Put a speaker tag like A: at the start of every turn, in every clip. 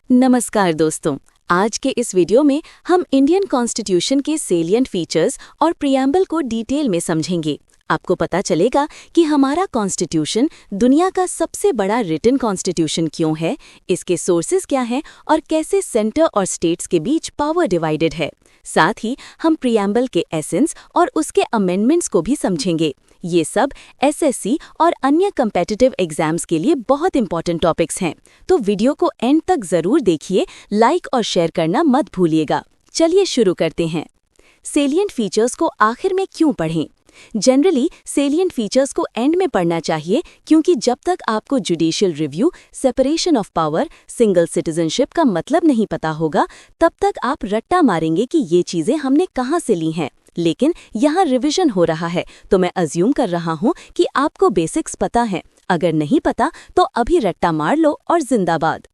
A: नमस्कार दोस्तों, आज के इस वीडियो में हम इंडियन कॉन्स्टिट्यूशन के सेलिएंट फीचर्स और प्रियम्बल को डिटेल में समझेंगे। आपको पता चलेगा कि हमारा कॉन्स्टिट्यूशन दुनिया का सबसे बड़ा रिटन कॉन्स्टिट्यूशन क्यों है, इसके सोर्सेज क्या हैं और कैसे सेंटर और स्टेट्स के बीच पावर डिवाइडेड है। साथ ही हम प्रियम्बल के एसेंस और उसके अमेंडमेंट्स को भी समझेंगे। ये सब एसएससी और अन्य कम्पिटिटिव एग्जाम्स के लिए बहुत इंपॉर्टेंट टॉपिक्स हैं, तो वीडियो को एंड तक जरूर देखिए, लाइक और शेयर करना मत भूलिएगा। चलिए शुरू करते हैं। सेलिएंट फीचर्स को आखिर में क्यों पढ़ें? जनरली सेलिएंट फीचर्स को एंड में पढ़ना चाहिए, क्योंकि जब तक आपको judicial review, separation of power, single citizenship का मतलब नहीं पता होगा, तब तक आप रट्टा मारेंगे कि ये चीजें हमने कहाँ से ली हैं। लेकिन यहाँ रिवीजन हो रहा है, तो मैं अज्यूम कर रहा हूँ कि आपको बेसिक्स पता है। अगर नहीं पता तो अभी रट्टा मार लो और जिंदाबाद।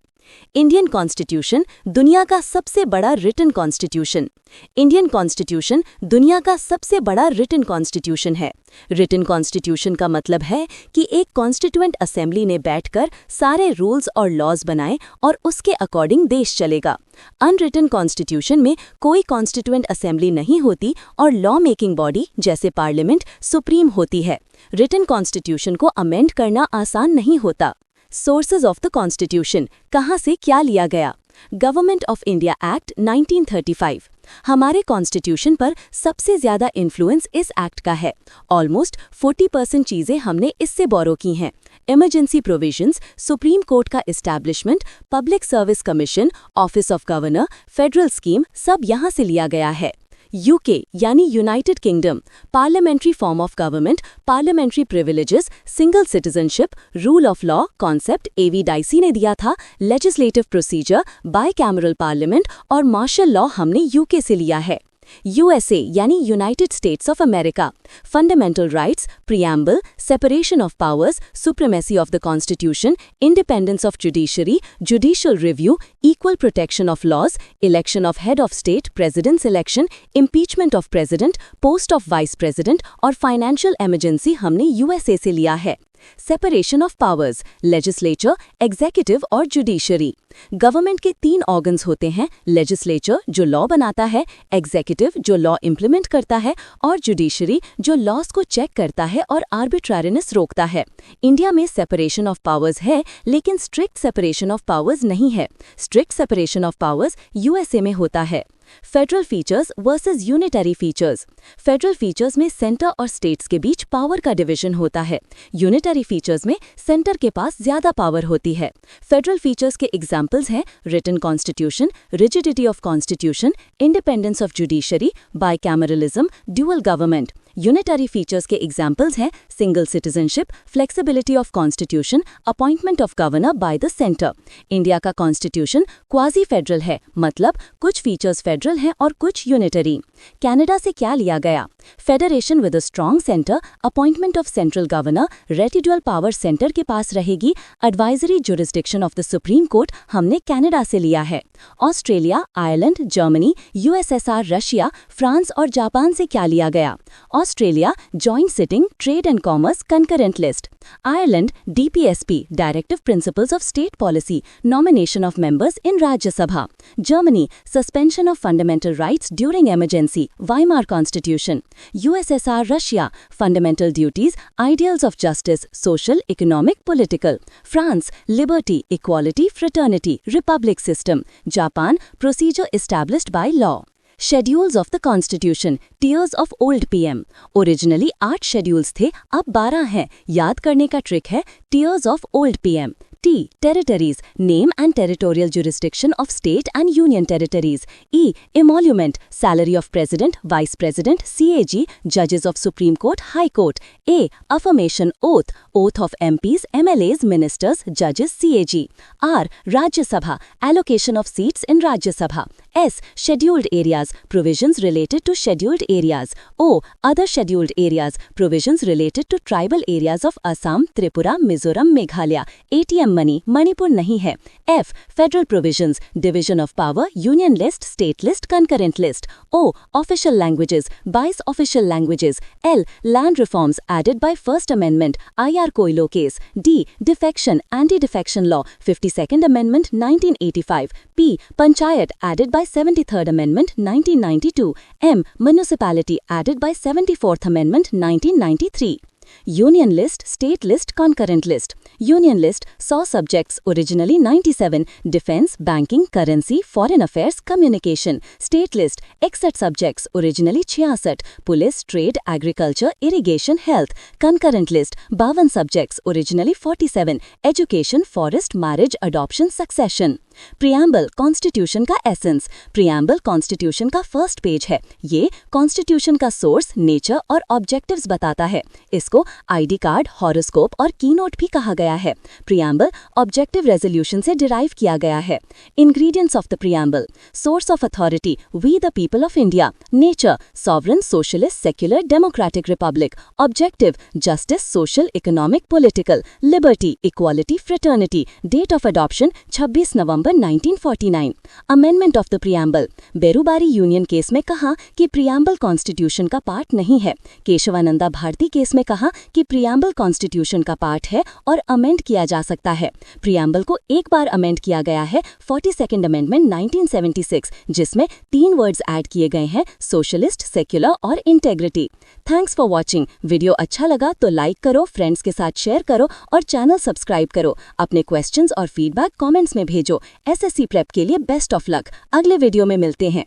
A: इंडियन कॉन्स्टिट्यूशन दुनिया का सबसे बड़ा रिटन कॉन्स्टिट्यूशन। इंडियन कॉन्स्टिट्यूशन दुनिया का सबसे बड़ा रिटन कॉन्स्टिट्यूशन है। रिटन कॉन्स्टिट्यूशन का मतलब है कि एक कॉन्स्टिट्यूएंट असेंबली ने बैठकर सारे रूल्स और लॉज बनाए और उसके अकॉर्डिंग देश चलेगा। अनरिटन कॉन्स्टिट्यूशन में कोई कॉन्स्टिट्यूएंट असेंबली नहीं होती और लॉ मेकिंग बॉडी जैसे पार्लियामेंट सुप्रीम होती है। रिटन कॉन्स्टिट्यूशन को अमेंड करना आसान नहीं होता। सोर्सेज ऑफ द कॉन्स्टिट्यूशन, कहाँ से क्या लिया गया? Government of India act 1935। हमारे कॉन्स्टिट्यूशन पर सबसे ज्यादा इन्फ्लुएंस इस एक्ट का है। ऑलमोस्ट 40% चीजें हमने इससे बोरो की हैं। इमरजेंसी प्रोविजंस, सुप्रीम कोर्ट का establishment, public service commission, office of governor, federal scheme, सब यहाँ से लिया गया है। यूके यानी United Kingdom, parliamentary form of government, parliamentary privileges, single citizenship, rule of law concept A V Dicey ने दिया था। लेजिस्लेटिव प्रोसीजर, बाइकैमरल पार्लियामेंट और मार्शल लॉ हमने यूके से लिया है। यूएसए यानी United States of America, fundamental rights, preamble, separation of powers, supremacy of the constitution, independence of judiciary, judicial review, equal protection of laws, election of head of state, presidents election, impeachment of president, post of vice president और financial emergency हमने USA से लिया है। Separation of powers, legislature, executive और judiciary. Government के 3 organs होते हैं, legislature जो लॉ बनाता है, एग्जीक्यूटिव जो लॉ इंप्लीमेंट करता है और जुडिशरी जो लॉज को चेक करता है और आर्बिट्रेरीनेस रोकता है। इंडिया में सेपरेशन ऑफ पावर्स है, लेकिन स्ट्रिक्ट सेपरेशन ऑफ पावर्स नहीं है। Strict separation of powers USA में होता है। Federal features versus unitary features. Federal features में सेंटर और स्टेट्स के बीच पावर का डिवीजन होता है। यूनिटरी फीचर्स में सेंटर के पास ज्यादा पावर होती है। फेडरल फीचर्स के एग्जांपल्स हैं written constitution, rigidity of constitution, independence of judiciary, bicameralism, dual government. Unitary features के एग्जांपल्स हैं single citizenship, flexibility of constitution, appointment of governor by the centre. India का constitution quasi federal है, मतलब कुछ features federal हैं और कुछ unitary. Canada से क्या लिया गया? Federation with a strong centre, appointment of central governor, residual power centre के पास रहेगी, advisory jurisdiction of the supreme court हमने कनाडा से लिया है। Australia, Ireland, Germany, USSR, Russia, France और जापान से क्या लिया गया? Australia, joint sitting, trade and commerce, concurrent list. Ireland, DPSP, directive principles of state policy, nomination of members in Rajya Sabha. Germany, suspension of fundamental rights during emergency, Weimar constitution. USSR, Russia, fundamental duties, ideals of justice, social, economic, political. France, liberty, equality, fraternity, Republic system. Japan, procedure established by law. Schedules of the constitution, tears of old PM. Originally 8 schedules थे, अब 12 हैं। याद करने का trick है tears of old PM. T. Territories, name and territorial jurisdiction of state and union territories. E. Emolument, salary of president, vice president, CAG, judges of Supreme Court, High Court. A. Affirmation, oath, oath of MPs, MLAs, ministers, judges, CAG. R. Rajya Sabha, allocation of seats in Rajya Sabha. S. Scheduled areas, provisions related to scheduled areas. O. Other scheduled areas, provisions related to tribal areas of Assam, Tripura, Mizoram, Meghalaya. ATM money, Manipur नहीं है. F. Federal provisions, division of power, union list, state list, concurrent list. O. Official languages, 22 official languages. L. Land reforms added by First Amendment, IR Koilo case. D. Defection, anti-defection law, 52nd Amendment, 1985. P. Panchayat added by 73rd Amendment, 1992. M. Municipality added by 74th Amendment, 1993. Union list, state list, concurrent list. Union list saw subjects originally 97, defense, banking, currency, foreign affairs, communication. State list except subjects originally 66, police, trade, agriculture, irrigation, health. Concurrent list 52 subjects originally 47, education, forest, marriage, adoption, succession. Preamble constitution का essence. Preamble constitution का first page है. ये constitution का source, nature और objectives बताता है. इसको ID card, horoscope और कीनोट भी कहा गया है. प्रियम्बल ऑब्जेक्टिव रेजोल्यूशन से डिराइव किया गया है. Ingredients of the preamble. Source of authority, we the people of India. Nature, sovereign, socialist, secular, democratic republic. Objective, justice, social, economic, political. Liberty, equality, fraternity. Date of adoption 26 November 1949. Amendment of the preamble. Berubari union case में कहा कि preamble constitution का part नहीं है. Kesavananda Bharti case में कहा कि preamble constitution का पार्ट है और अमेंड किया जा सकता है. प्रियम्बल को एक बार अमेंड किया गया है, 42nd अमेंडमेंट 1976, जिसमें 3 वर्ड्स ऐड किए गए हैं, सोशलिस्ट, सेक्युलर और integrity. Thanks for watching. Video अच्छा लगा तो लाइक करो, फ्रेंड्स के साथ शेयर करो और चैनल सब्सक्राइब करो. अपने क्वेश्चंस और फीडबैक कमेंट्स में भेजो. एसएससी प्रेप के लिए बेस्ट ऑफ लक. अगले वीडियो में मिलते हैं.